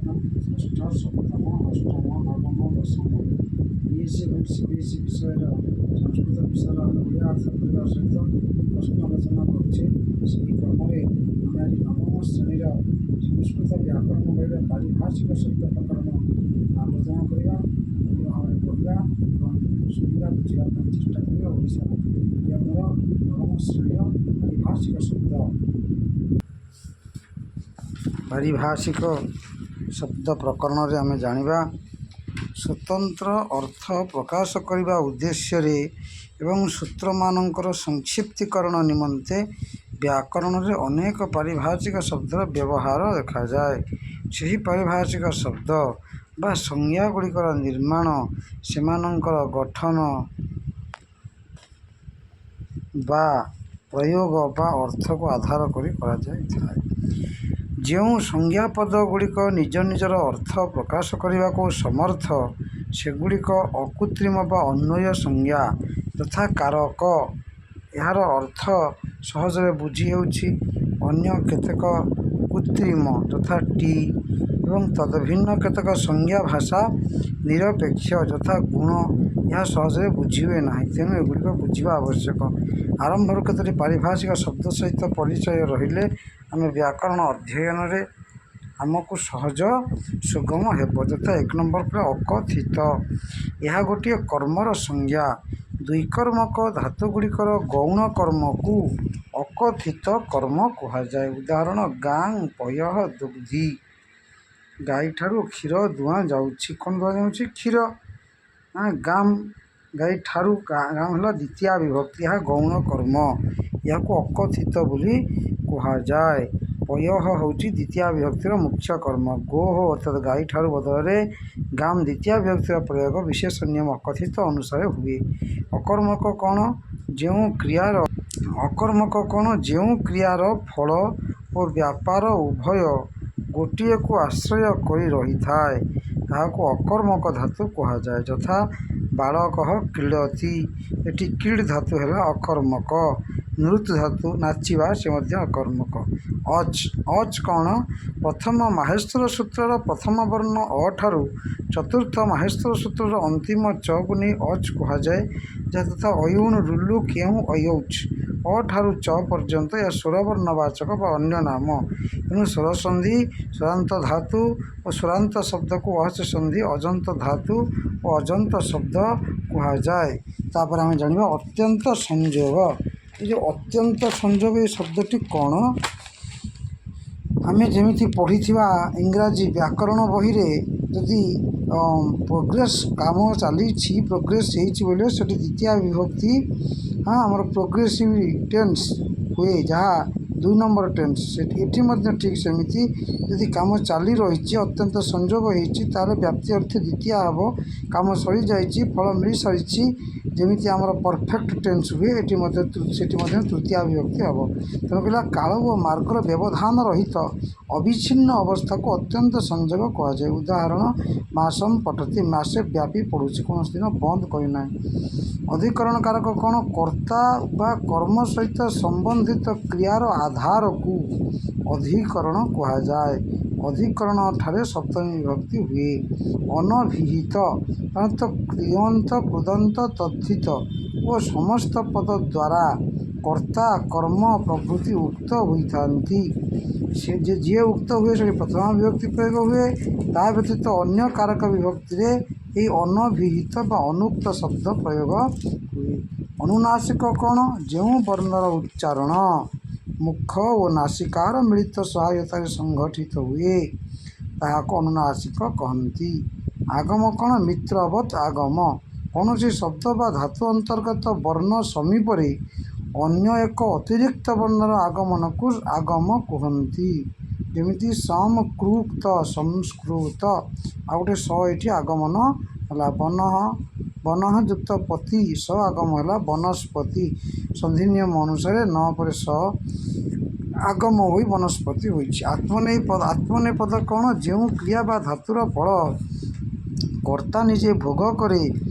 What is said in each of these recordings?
ଷଷ୍ଠ ସପ୍ତମ ଅଷ୍ଟମ ନବମ ଦଶମ ବିଏସ୍ସି ସିବିଏସ୍ଇ ବିଷୟର ସଂସ୍କୃତ ବିଷୟର ଆମେ ଓଡ଼ିଆ ଅର୍ଥ କରିବା ସହିତ ପ୍ରଶ୍ନ ଆଲୋଚନା କରୁଛେ। ସେହି କ୍ରମରେ ଆମେ ଆଜି ନବମ ଶ୍ରେଣୀର ସଂସ୍କୃତ ବ୍ୟାକରଣ ବହିର ପାରିଭାଷିକ ଶବ୍ଦ ପ୍ରକରଣ ଆଲୋଚନା କରିବା, ଭଲ ଭାବରେ ପଢ଼ିବା ଏବଂ ଶୁଣିବା ବୁଝିବା ପାଇଁ ଚେଷ୍ଟା କରିବା। ଓଡ଼ିଶାର ଆମର ନବମ ଶ୍ରେଣୀର ପାରିଭାଷିକ ଶବ୍ଦ। ପାରିଭାଷିକ ଶବ୍ଦ ପ୍ରକରଣରେ ଆମେ ଜାଣିବା ସ୍ୱତନ୍ତ୍ର ଅର୍ଥ ପ୍ରକାଶ କରିବା ଉଦ୍ଦେଶ୍ୟରେ ଏବଂ ସୂତ୍ରମାନଙ୍କର ସଂକ୍ଷିପ୍ତୀକରଣ ନିମନ୍ତେ ବ୍ୟାକରଣରେ ଅନେକ ପାରିଭାଷିକ ଶବ୍ଦର ବ୍ୟବହାର ଦେଖାଯାଏ। ସେହି ପାରିଭାଷିକ ଶବ୍ଦ ବା ସଂଜ୍ଞାଗୁଡ଼ିକର ନିର୍ମାଣ ସେମାନଙ୍କର ଗଠନ ବା ପ୍ରୟୋଗ ବା ଅର୍ଥକୁ ଆଧାର କରି କରାଯାଇଥାଏ। ଯେଉଁ ସଂଜ୍ଞାପଦ ଗୁଡ଼ିକ ନିଜ ନିଜର ଅର୍ଥ ପ୍ରକାଶ କରିବାକୁ ସମର୍ଥ ସେଗୁଡ଼ିକ ଅକୃତ୍ରିମ ବା ଅନ୍ୱୟ ସଂଜ୍ଞା ଯଥା କାରକ। ଏହାର ଅର୍ଥ ସହଜରେ ବୁଝି ହେଉଛି। ଅନ୍ୟ କେତେକ କୃତ୍ରିମ ଯଥା ଟି ଏବଂ ତଦ୍ଭିନ୍ନ କେତେକ ସଂଜ୍ଞା ଭାଷା ନିରପେକ୍ଷ ଯଥା ଗୁଣ। ଏହା ସହଜରେ ବୁଝି ହୁଏ ନାହିଁ, ତେଣୁ ଏଗୁଡ଼ିକ ବୁଝିବା ଆବଶ୍ୟକ। ଆରମ୍ଭରୁ କେତୋଟି ପାରିଭାଷିକ ଶବ୍ଦ ସହିତ ପରିଚୟ ରହିଲେ ଆମେ ବ୍ୟାକରଣ ଅଧ୍ୟୟନରେ ଆମକୁ ସହଜ ସୁଗମ ହେବ। ଯଥା 1 ନମ୍ବର ଅକଥିତ। ଏହା ଗୋଟିଏ କର୍ମର ସଂଜ୍ଞା। ଦ୍ୱିକର୍ମକ ଧାତୁଗୁଡ଼ିକର ଗୌଣ କର୍ମକୁ ଅକଥିତ କର୍ମ କୁହାଯାଏ। ଉଦାହରଣ ଗାଂ ପୟଃ ଦୁଗ୍ଧି। ଗାଈଠାରୁ କ୍ଷୀର ଦୁହାଁ ଯାଉଛି। କ'ଣ ଦୁହାଁ ଯାଉଛି? କ୍ଷୀର। ଗାମ୍ ଗାଈଠାରୁ, ଗାମ୍ ହେଲା ଦ୍ୱିତୀୟା ବିଭକ୍ତି, ଏହା ଗୌଣ କର୍ମ, ଏହାକୁ ଅକଥିତ ବୋଲି କୁହାଯାଏ। ପୟଃ ହେଉଛି ଦ୍ୱିତୀୟା ବିଭକ୍ତିର ମୁଖ୍ୟ କର୍ମ। ଗୋଃ ଅର୍ଥାତ୍ ଗାଈଠାରୁ ବଦଳରେ ଗାମ୍ ଦ୍ୱିତୀୟା ବିଭକ୍ତିର ପ୍ରୟୋଗ ବିଶେଷ ନିୟମ ଅକଥିତ ଅନୁସାରେ ହୁଏ। ଅକର୍ମକ କ'ଣ? ଯେଉଁ କ୍ରିୟାର ଫଳ ଓ ବ୍ୟାପାର ଉଭୟ ଗୋଟିଏକୁ ଆଶ୍ରୟ କରି ରହିଥାଏ ତାହାକୁ ଅକର୍ମକ ଧାତୁ କୁହାଯାଏ। ଯଥା ବାଳକଃ କ୍ରୀଡ଼ତି। ଏଠି କ୍ରୀଡ଼୍ ଧାତୁ ହେଲା ଅକର୍ମକ। ନୃତ୍ ଧାତୁ ନାଚିବା, ସେ ମଧ୍ୟ ଅକର୍ମକ। ଅଚ୍। ଅଚ୍ କ'ଣ? ପ୍ରଥମ ମାହେଶ୍ୱର ସୂତ୍ରର ପ୍ରଥମ ବର୍ଣ୍ଣ ଅ ଠାରୁ ଚତୁର୍ଥ ମାହେଶ୍ୱର ସୂତ୍ରର ଅନ୍ତିମ ଚକୁ ନେଇ ଅଚ୍ କୁହାଯାଏ। ଯଥା ଅୟୁଣ୍ ରୁଲୁ କେଉଁ ଅୟୌଚ୍। ଅ ଠାରୁ ଚ ପର୍ଯ୍ୟନ୍ତ ଏହା ସ୍ୱରବର୍ଣ୍ଣବାଚକ ବା ଅନ୍ୟ ନାମ। ଏଣୁ ସ୍ୱରସନ୍ଧି ସ୍ୱରାନ୍ତ ଧାତୁ ଓ ସ୍ୱରାନ୍ତ ଶବ୍ଦକୁ ଅଚ୍ ସନ୍ଧି ଅଜନ୍ତ ଧାତୁ ଓ ଅଜନ୍ତ ଶବ୍ଦ କୁହାଯାଏ। ତାପରେ ଆମେ ଜାଣିବା ଅତ୍ୟନ୍ତ ସଂଯୋଗ। ଏ ଯେଉଁ ଅତ୍ୟନ୍ତ ସଂଯୋଗ ଏ ଶବ୍ଦଟି କ'ଣ? ଆମେ ଯେମିତି ପଢ଼ିଥିବା ଇଂରାଜୀ ବ୍ୟାକରଣ ବହିରେ ଯଦି ପ୍ରୋଗ୍ରେସ୍ କାମ ଚାଲିଛି, ପ୍ରୋଗ୍ରେସ୍ ହେଇଛି ବୋଲେ ସେଠି ଦ୍ୱିତୀୟା ବିଭକ୍ତି ଆମର ପ୍ରୋଗ୍ରେସିଭ୍ ଟେନ୍ସ ହୁଏ, ଯାହା 2 ନମ୍ବର ଟେନ୍ସ। ଏଠି ମଧ୍ୟ ଠିକ୍ ସେମିତି ଯଦି କାମ ଚାଲି ରହିଛି, ଅତ୍ୟନ୍ତ ସଂଯୋଗ ହେଇଛି, ତାହେଲେ ବ୍ୟାପ୍ତି ଅର୍ଥ ଦ୍ୱିତୀୟା ହେବ। କାମ ସରିଯାଇଛି, ଫଳ ମିଳିସାରିଛି, ଯେମିତି ଆମର ପରଫେକ୍ଟ ଟେନ୍ସ ହୁଏ, ସେଠି ମଧ୍ୟ ତୃତୀୟା ବିଭକ୍ତି ହେବ। ତେଣୁ କହିଲା କାଳ ଓ ମାର୍ଗର ବ୍ୟବଧାନ ରହିତ ଅବିଚ୍ଛିନ୍ନ ଅବସ୍ଥାକୁ ଅତ୍ୟନ୍ତ ସଂଯୋଗ କୁହାଯାଏ। ଉଦାହରଣ ମାସମ୍ ପଠତି। ମାସେ ବ୍ୟାପୀ ପଢ଼ୁଛି, କୌଣସି ଦିନ ବନ୍ଦ କରିନାହିଁ। ଅଧିକରଣ କାରକ କ'ଣ? କର୍ତ୍ତା ବା କର୍ମ ସହିତ ସମ୍ବନ୍ଧିତ କ୍ରିୟାର ଆଧାରକୁ ଅଧିକରଣ କୁହାଯାଏ। ଅଧିକରଣ ଠାରେ ସପ୍ତମୀ ବିଭକ୍ତି ହୁଏ। ଅନଭିହିତ କ୍ରିୟନ୍ତ କୃଦନ୍ତ ତଦ୍ଧିତ ଓ ସମସ୍ତ ପଦ ଦ୍ୱାରା କର୍ତ୍ତା କର୍ମ ପ୍ରଭୃତି ଉକ୍ତ ହୋଇଥାନ୍ତି। ସେ ଯିଏ ଉକ୍ତ ହୁଏ ସେଠି ପ୍ରଥମା ବିଭକ୍ତି ପ୍ରୟୋଗ ହୁଏ। ତା ବ୍ୟତୀତ ଅନ୍ୟ କାରକ ବିଭକ୍ତିରେ ଏହି ଅନଭିହିତ ବା ଅନୁକ୍ତ ଶବ୍ଦ ପ୍ରୟୋଗ ହୁଏ। ଅନୁନାସିକ କ'ଣ? ଯେଉଁ ବର୍ଣ୍ଣର ଉଚ୍ଚାରଣ ମୁଖ ଓ ନାସିକାର ମିଳିତ ସହାୟତାରେ ସଂଘଟିତ ହୁଏ ତାହାକୁ ଅନୁନାସିକ କହନ୍ତି। ଆଗମ କ'ଣ? ମିତ୍ରବତ୍ ଆଗମ। କୌଣସି ଶବ୍ଦ ବା ଧାତୁ ଅନ୍ତର୍ଗତ ବର୍ଣ୍ଣ ସମୀପରେ ଅନ୍ୟ ଏକ ଅତିରିକ୍ତ ବର୍ଣ୍ଣର ଆଗମନକୁ ଆଗମ କୁହନ୍ତି। ଯେମିତି ସଂସ୍କୃତ, ସଂସ୍କୃତ। ଆଉ ଗୋଟେ ସ ଏଠି ଆଗମନ ହେଲା। ବନଃ ଯୁକ୍ତ ପତି, ସ ଆଗମ ହେଲା ବନସ୍ପତି। ସନ୍ଧି ନିୟମ ଅନୁସାରେ ନ ପରେ ସ ଆଗମ ହୋଇ ବନସ୍ପତି ହୋଇଛି। ଆତ୍ମନେପଦ ପଦ କ'ଣ? ଯେଉଁ କ୍ରିୟା ବା ଧାତୁର ଫଳ କର୍ତ୍ତା ନିଜେ ଭୋଗ କରେ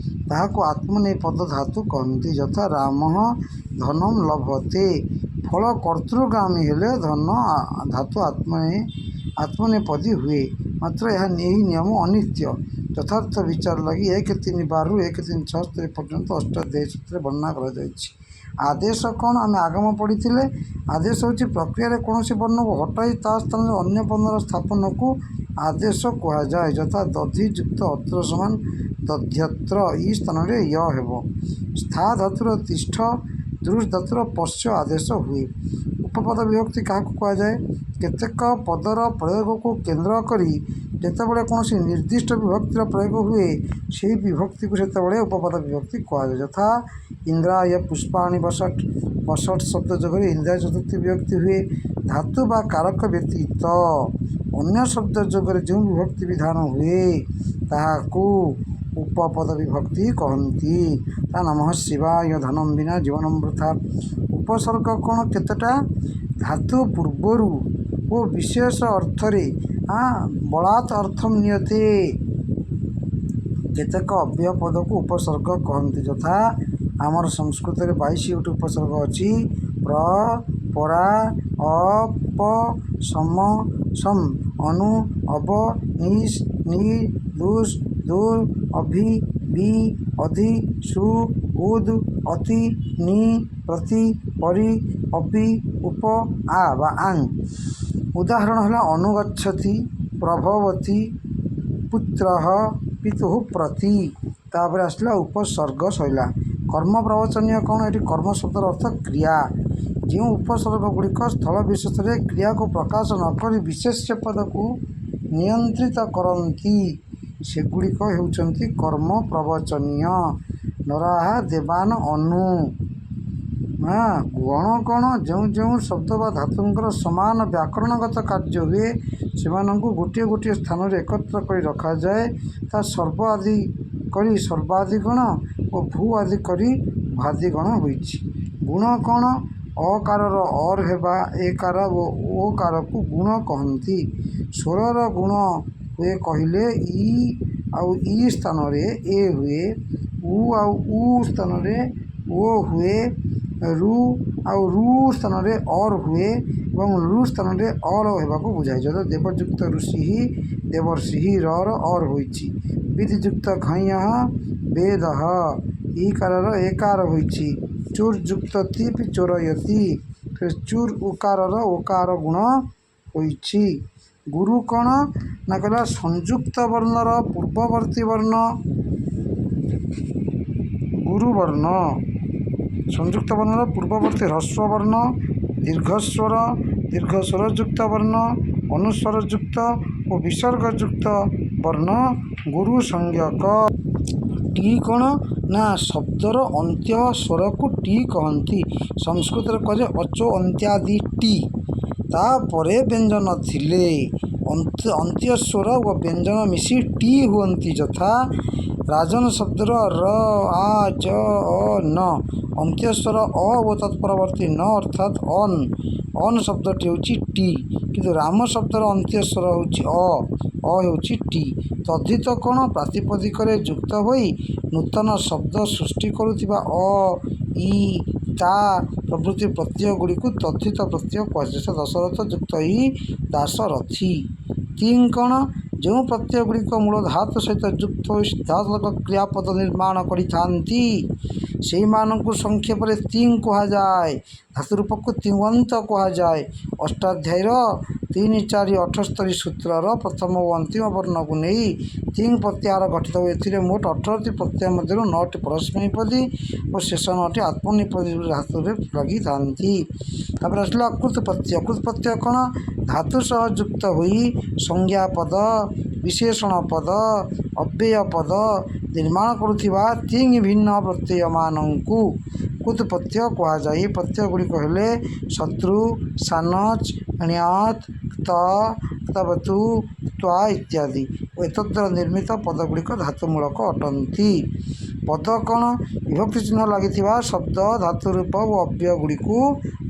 ତାହାକୁ ଆତ୍ମନେପଦ ଧାତୁ କହନ୍ତି। ଯଥା ରାମଃ ଧନଂ ଲଭତେ। ଫଳ କର୍ତ୍ତୃଗାମୀ ହେଲେ ଧନ ଧାତୁ ଆତ୍ମନେପଦୀ ହୁଏ। ମାତ୍ର ଏହି ନିୟମ ଅନିତ୍ୟ। ଯଥାର୍ଥ ବିଚାର ଲାଗି 1-3-12 1-3-76 ପର୍ଯ୍ୟନ୍ତ ଅଷ୍ଟାଧ୍ୟାୟୀ ସୂତ୍ରରେ ବର୍ଣ୍ଣନା କରାଯାଇଛି। ଆଦେଶ କ'ଣ? ଆମେ ଆଗମ ପଢ଼ିଥିଲେ। ଆଦେଶ ହେଉଛି ପ୍ରକ୍ରିୟାରେ କୌଣସି ବର୍ଣ୍ଣକୁ ହଟାଇ ତା ସ୍ଥାନରେ ଅନ୍ୟ ବର୍ଣ୍ଣର ସ୍ଥାପନକୁ ଆଦେଶ କୁହାଯାଏ। ଯଥା ଦଧି ଯୁକ୍ତ ଅତ୍ର ସମାନ ଦଧ୍ୟତ୍ର, ଇ ସ୍ଥାନରେ ୟ ହେବ। ସ୍ଥା ଧାତୁର ତିଷ୍ଠ, ଦୃଶ୍ ଧାତୁର ପଶ୍ୟ ଆଦେଶ ହୁଏ। ଉପପଦ ବିଭକ୍ତି କାହାକୁ କୁହାଯାଏ? କେତେକ ପଦର ପ୍ରୟୋଗକୁ କେନ୍ଦ୍ର କରି ଯେତେବେଳେ କୌଣସି ନିର୍ଦ୍ଦିଷ୍ଟ ବିଭକ୍ତିର ପ୍ରୟୋଗ ହୁଏ, ସେହି ବିଭକ୍ତିକୁ ସେତେବେଳେ ଉପପଦ ବିଭକ୍ତି କୁହାଯାଏ। ଯଥା ଇନ୍ଦ୍ରାୟ ପୁଷ୍ପାଣୀ ବସଟ୍, ବସଟ୍ ଶବ୍ଦ ଯୋଗରେ ଇନ୍ଦ୍ରାୟ ଚତୁର୍ଥୀ ବିଭକ୍ତି ହୁଏ। ଧାତୁ ବା କାରକ ବ୍ୟତୀତ ଅନ୍ୟ ଶବ୍ଦ ଯୋଗରେ ଯେଉଁ ବିଭକ୍ତି ବିଧାନ ହୁଏ ତାହାକୁ ଉପପଦ ବିଭକ୍ତି କହନ୍ତି। ତା ନମଃ ଶିବାୟ ଧନମ୍ ବିନା ଜୀବନମ୍ ବୃଥା। ଉପସର୍ଗ କ'ଣ? କେତେଟା ଧାତୁ ପୂର୍ବରୁ ଓ ବିଶେଷ ଅର୍ଥରେ ବଳାତ୍ ଅର୍ଥମ୍ ନିୟତେ। କେତେକ ଅବ୍ୟୟ ପଦକୁ ଉପସର୍ଗ କହନ୍ତି। ଯଥା ଆମର ସଂସ୍କୃତରେ 22ଗୋଟି ଉପସର୍ଗ ଅଛି। ପ୍ର, ପରା, ଅପ, ସମ, ସମ୍, ଅନୁ, ଅବ, ନିସ୍, ନି, ଦୁସ୍, ଦୁର୍, ଅଭି, ବି, ଅଧି, ସୁ, ଉଦ୍, ଅତି, ନି, ପ୍ରତି, ପରି, ଅପି, ଉପ, ଆ ବା ଆଂ। ଉଦାହରଣ ହେଲା ଅନୁଗଚ୍ଛତି, ପ୍ରଭବତି, ପୁତ୍ରଃ, ପିତୁଃ ପ୍ରତି। ତାପରେ ଆସିଲା ଉପସର୍ଗ ସଇଲା। କର୍ମ ପ୍ରବଚନୀୟ କ'ଣ? ଏଠି କର୍ମ ଶବ୍ଦର ଅର୍ଥ କ୍ରିୟା। ଯେଉଁ ଉପସର୍ଗ ଗୁଡ଼ିକ ସ୍ଥଳ ବିଶେଷରେ କ୍ରିୟାକୁ ପ୍ରକାଶ ନ କରି ବିଶେଷ୍ୟ ପଦକୁ ନିୟନ୍ତ୍ରିତ କରନ୍ତି ସେଗୁଡ଼ିକ ହେଉଛନ୍ତି କର୍ମ ପ୍ରବଚନୀୟ। ନରାଃ ଦେବାନ୍ ଅନୁ। ଗଣ କ'ଣ? ଯେଉଁ ଯେଉଁ ଶବ୍ଦ ବା ଧାତୁଙ୍କର ସମାନ ବ୍ୟାକରଣଗତ କାର୍ଯ୍ୟ ହୁଏ ସେମାନଙ୍କୁ ଗୋଟିଏ ଗୋଟିଏ ସ୍ଥାନରେ ଏକତ୍ର କରି ରଖାଯାଏ। ତା ସର୍ବ ଆଦି କରି ସର୍ବାଧିଗଣ ଓ ଭୂ ଆଦି କରି ଭାଦିଗଣ ହୋଇଛି। ଗୁଣ କ'ଣ? ଅକାରର ଅର୍ ହେବା, ଏକାର ଓ ଓକାରକୁ ଗୁଣ କହନ୍ତି। ସ୍ୱରର ଗୁଣ ହୁଏ କହିଲେ ଇ ଆଉ ଇ ସ୍ଥାନରେ ଏ ହୁଏ, ଉ ଆଉ ଉ ସ୍ଥାନରେ ଓ ହୁଏ, ରୁ ଆଉ ରୁ ସ୍ଥାନରେ ଅର୍ ହୁଏ ଏବଂ ରୁ ସ୍ଥାନରେ ଅର୍ ହେବାକୁ ବୁଝାଏ। ଯଥା ଦେବଯୁକ୍ତ ଋଷିଃ ଦେବର୍ଷିଃ ରର ଅର୍ ହୋଇଛି। ବିଦ୍ଯୁକ୍ତ ଘञଃ ବେଦଃ, ଇକାରର ଏକାର ହୋଇଛି। ଚୁର୍ ଯୁକ୍ତ ତିପ୍ ଚୋରୟତି, ଚୁର୍ ଉକାରର ଓକାର ଗୁଣ ହୋଇଛି। ଗୁରୁ କ'ଣ? ନା କହିଲା ସଂଯୁକ୍ତ ବର୍ଣ୍ଣର ପୂର୍ବବର୍ତ୍ତୀ ବର୍ଣ୍ଣ ଗୁରୁ ବର୍ଣ୍ଣ। ସଂଯୁକ୍ତ ବର୍ଣ୍ଣର ପୂର୍ବବର୍ତ୍ତୀ ହ୍ରସ୍ୱ ବର୍ଣ୍ଣ, ଦୀର୍ଘସ୍ୱର, ଦୀର୍ଘସ୍ୱର ଯୁକ୍ତ ବର୍ଣ୍ଣ, ଅନୁସ୍ୱର ଯୁକ୍ତ ଓ ବିସର୍ଗ ଯୁକ୍ତ ବର୍ଣ୍ଣ ଗୁରୁ ସଂଜ୍ଞକ। ଟି କ'ଣ? ନା ଶବ୍ଦର ଅନ୍ତ୍ୟ ସ୍ୱରକୁ ଟି କହନ୍ତି। ସଂସ୍କୃତରେ କୁହାଯାଏ ଅଚୋ ଅନ୍ତ୍ୟାଦି ଟି। ତାପରେ ବ୍ୟଞ୍ଜନ ଥିଲେ ଅନ୍ତ୍ୟସ୍ୱର ଓ ବ୍ୟଞ୍ଜନ ମିଶି ଟି ହୁଅନ୍ତି। ଯଥା ରାଜନ ଶବ୍ଦର ର, ଆ, ଚ, ଅ, ନ। ଅନ୍ତ୍ୟସ୍ୱର ଅ ଓ ତତ୍ପରବର୍ତ୍ତୀ ନ ଅର୍ଥାତ୍ ଅନ୍। ଅନ୍ ଶବ୍ଦଟି ହେଉଛି ଟି, କିନ୍ତୁ ରାମ ଶବ୍ଦର ଅନ୍ତ୍ୟସ୍ୱର ହେଉଛି ଅ ହେଉଛି ଟି। ତଦ୍ଧିତ କ'ଣ? ପ୍ରାତିପଦିକରେ ଯୁକ୍ତ ହୋଇ ନୂତନ ଶବ୍ଦ ସୃଷ୍ଟି କରୁଥିବା ଅ, ଇ, ତା ପ୍ରଭୃତି ପ୍ରତ୍ୟୟ ଗୁଡ଼ିକୁ ତଦ୍ଧିତ ପ୍ରତ୍ୟୟ କୁହାଯାଏ। ଯଥା ଦଶରଥ ଯୁକ୍ତ ଇ ଦାଶରଥୀ। ତିଂ କ'ଣ? ଯେଉଁ ପ୍ରତ୍ୟୟ ଗୁଡ଼ିକ ମୂଳ ଧାତୁ ସହିତ ଯୁକ୍ତ ହୋଇ ସିଦ୍ଧାନ୍ତକ କ୍ରିୟାପଦ ନିର୍ମାଣ କରିଥାନ୍ତି ସେହିମାନଙ୍କୁ ସଂକ୍ଷେପରେ ତିଂ କୁହାଯାଏ। ଧାତୁ ରୂପକୁ ତିଙ୍ଗ କୁହାଯାଏ। ଅଷ୍ଟାଧ୍ୟାୟୀର 3-4-78 ସୂତ୍ରର ପ୍ରଥମ ଓ ଅନ୍ତିମ ବର୍ଣ୍ଣକୁ ନେଇ ତିଂ ପ୍ରତ୍ୟାହାର ଗଠିତ ହୋଇ ଏଥିରେ ମୋଟ 18ଟି ପ୍ରତ୍ୟୟ ମଧ୍ୟରୁ 9ଟି ପରସ୍ମୈପଦୀ ଓ ଶେଷ 9ଟି ଆତ୍ମନେପଦୀ ଧାତୁରେ ଲାଗିଥାନ୍ତି। ତାପରେ ଆସିଲା ଅକୃତ ପ୍ରତ୍ୟୟ। ଅକୃତ ପ୍ରତ୍ୟୟ କ'ଣ? ଧାତୁ ସହ ଯୁକ୍ତ ହୋଇ ସଂଜ୍ଞା ପଦ, ବିଶେଷଣ ପଦ, ଅବ୍ୟୟ ପଦ ନିର୍ମାଣ କରୁଥିବା ତିଂ ଭିନ୍ନ ପ୍ରତ୍ୟୟମାନଙ୍କୁ କୃତ୍ ପ୍ରତ୍ୟୟ କୁହାଯାଏ। ଏହି ପ୍ରତ୍ୟୟ ଗୁଡ଼ିକ ହେଲେ ଶତ୍ରୁ, ସାନଚ୍, ଣ୍ୟତ୍, କ୍ତ, କ୍ତବତୁ, କ୍ତ୍ୱା ଇତ୍ୟାଦି ଓ ଏତଦ୍ଦ୍ୱାରା ନିର୍ମିତ ପଦଗୁଡ଼ିକ ଧାତୁମୂଳକ ଅଟନ୍ତି। ପଦ କ'ଣ? ବିଭକ୍ତି ଚିହ୍ନ ଲାଗିଥିବା ଶବ୍ଦ, ଧାତୁରୂପ ଓ ଅବ୍ୟୟ ଗୁଡ଼ିକୁ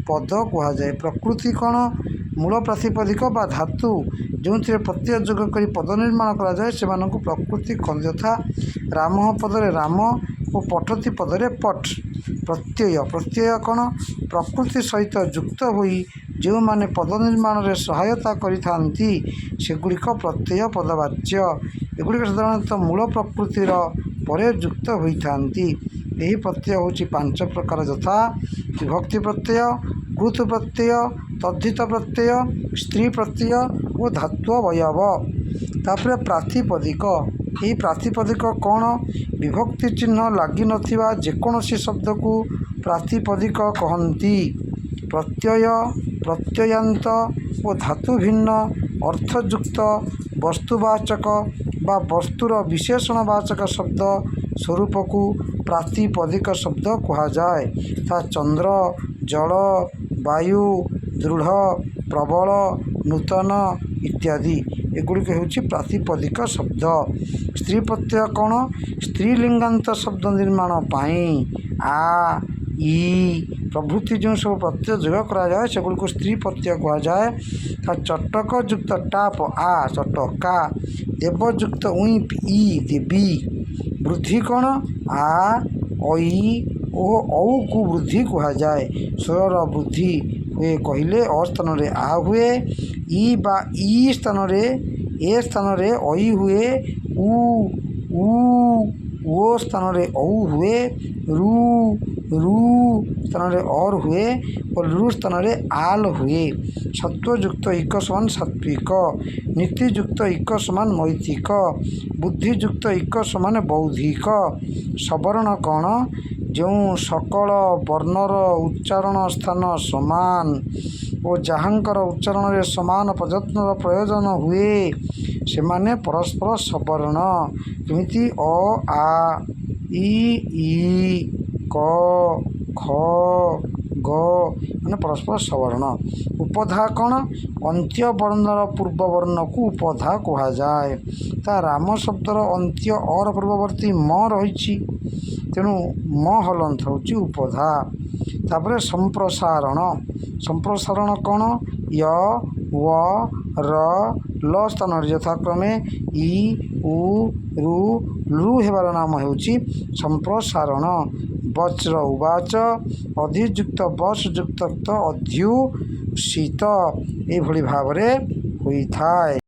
ପଦ କୁହାଯାଏ। ପ୍ରକୃତି କ'ଣ? ମୂଳ ପ୍ରାତିପଦିକ ବା ଧାତୁ ଯେଉଁଥିରେ ପ୍ରତ୍ୟୟ ଯୋଗ କରି ପଦ ନିର୍ମାଣ କରାଯାଏ ସେମାନଙ୍କୁ ପ୍ରକୃତି କହନ୍ତି। ଯଥା ରାମଃ ପଦରେ ରାମ ଓ ପଠତି ପଦରେ ପଠ୍। ପ୍ରତ୍ୟୟ। ପ୍ରତ୍ୟୟ କ'ଣ? ପ୍ରକୃତି ସହିତ ଯୁକ୍ତ ହୋଇ ଯେଉଁମାନେ ପଦ ନିର୍ମାଣରେ ସହାୟତା କରିଥାନ୍ତି ସେଗୁଡ଼ିକ ପ୍ରତ୍ୟୟ ପଦବାଚ୍ୟ। ଏଗୁଡ଼ିକ ସାଧାରଣତଃ ମୂଳ ପ୍ରକୃତିର ପରେ ଯୁକ୍ତ ହୋଇଥାନ୍ତି। ଏହି ପ୍ରତ୍ୟୟ ହେଉଛି 5 ପ୍ରକାର, ଯଥା ବିଭକ୍ତି ପ୍ରତ୍ୟୟ, କୃତ୍ ପ୍ରତ୍ୟୟ, ତଦ୍ଧିତ ପ୍ରତ୍ୟୟ, ସ୍ତ୍ରୀ ପ୍ରତ୍ୟୟ ଓ ଧାତୁ ଅବୟବ। ତାପରେ ପ୍ରାତିପଦିକ। ଏହି ପ୍ରାତିପଦିକ କ'ଣ? ବିଭକ୍ତି ଚିହ୍ନ ଲାଗିନଥିବା ଯେକୌଣସି ଶବ୍ଦକୁ ପ୍ରାତିପଦିକ କହନ୍ତି। ପ୍ରତ୍ୟୟ, ପ୍ରତ୍ୟୟାନ୍ତ ଓ ଧାତୁ ଭିନ୍ନ ଅର୍ଥଯୁକ୍ତ ବସ୍ତୁବାଚକ ବା ବସ୍ତୁର ବିଶେଷଣବାଚକ ଶବ୍ଦ ସ୍ୱରୂପକୁ ପ୍ରାତିପଦିକ ଶବ୍ଦ କୁହାଯାଏ। ଚନ୍ଦ୍ର, ଜଳ, ବାୟୁ, ଦୃଢ଼, ପ୍ରବଳ, ନୂତନ ଇତ୍ୟାଦି ଏଗୁଡ଼ିକ ହେଉଛି ପ୍ରାତିପଦିକ ଶବ୍ଦ। ସ୍ତ୍ରୀ ପ୍ରତ୍ୟୟ କ'ଣ? ସ୍ତ୍ରୀଲିଙ୍ଗାନ୍ତ ଶବ୍ଦ ନିର୍ମାଣ ପାଇଁ ଆ, ଇ ପ୍ରଭୃତି ଯେଉଁ ସବୁ ପ୍ରତ୍ୟୟ ଯୋଗ କରାଯାଏ ସେଗୁଡ଼ିକୁ ସ୍ତ୍ରୀ ପ୍ରତ୍ୟୟ କୁହାଯାଏ। ଚଟକ ଯୁକ୍ତ ଟାପ ଆ ଚଟକା, ଦେବ ଯୁକ୍ତ ଉଇଁପ ଇ ଦେବୀ। ବୃଦ୍ଧି କ'ଣ? ଆ, ଐ ଓ ଔକୁ ବୃଦ୍ଧି କୁହାଯାଏ। ସ୍ୱରର ବୃଦ୍ଧି ହୁଏ କହିଲେ ଅ ସ୍ଥାନରେ ଆ ହୁଏ, ଇ ବା ଇ ସ୍ଥାନରେ ଏ ସ୍ଥାନରେ ଐ ହୁଏ, ଉ ଓ ସ୍ଥାନରେ ଔ ହୁଏ, ରୁ ସ୍ଥାନରେ ଅର୍ ହୁଏ ଓ ଲୃ ସ୍ଥାନରେ ଆଲ୍ ହୁଏ। ସତ୍ୱଯୁକ୍ତ ଇକ ସମାନ ସାତ୍ୱିକ, ନୀତିଯୁକ୍ତ ଇକ ସମାନ ନୈତିକ, ବୁଦ୍ଧିଯୁକ୍ତ ଇକ ସମାନ ବୌଦ୍ଧିକ। ସବର୍ଣ୍ଣ କ'ଣ? ଯେଉଁ ସକଳ ବର୍ଣ୍ଣର ଉଚ୍ଚାରଣ ସ୍ଥାନ ସମାନ ଓ ଯାହାଙ୍କର ଉଚ୍ଚାରଣରେ ସମାନ ପ୍ରଯତ୍ନର ପ୍ରୟୋଜନ ହୁଏ ସେମାନେ ପରସ୍ପର ସବର୍ଣ୍ଣ। ଯେମିତି ଅ, ଆ, ଇ, କ, ଖ, ଗ ମାନେ ପରସ୍ପର ସବର୍ଣ୍ଣ। ଉପଧା କ'ଣ? ଅନ୍ତ୍ୟ ବର୍ଣ୍ଣର ପୂର୍ବ ବର୍ଣ୍ଣକୁ ଉପଧା କୁହାଯାଏ। ରାମ ଶବ୍ଦର ଅନ୍ତ୍ୟ ଅର ପୂର୍ବବର୍ତ୍ତୀ ମ ରହିଛି, ତେଣୁ ମ ହଲନ୍ତ ହେଉଛି ଉପଧା। ତାପରେ ସମ୍ପ୍ରସାରଣ। ସମ୍ପ୍ରସାରଣ କ'ଣ? ୟ, ୱ, ର, ଲ ସ୍ଥାନରେ ଯଥାକ୍ରମେ ଇ, ଉ, ରୁ, ଲୃ ହେବାର ନାମ ହେଉଛି ସମ୍ପ୍ରସାରଣ। ବଚ୍ର ଉବାଚ, ଅଧିଯୁକ୍ତ ବସ୍ ଯୁକ୍ତ ଅଧ୍ୟୁଷିତ ଏଇଭଳି ଭାବରେ ହୋଇଥାଏ।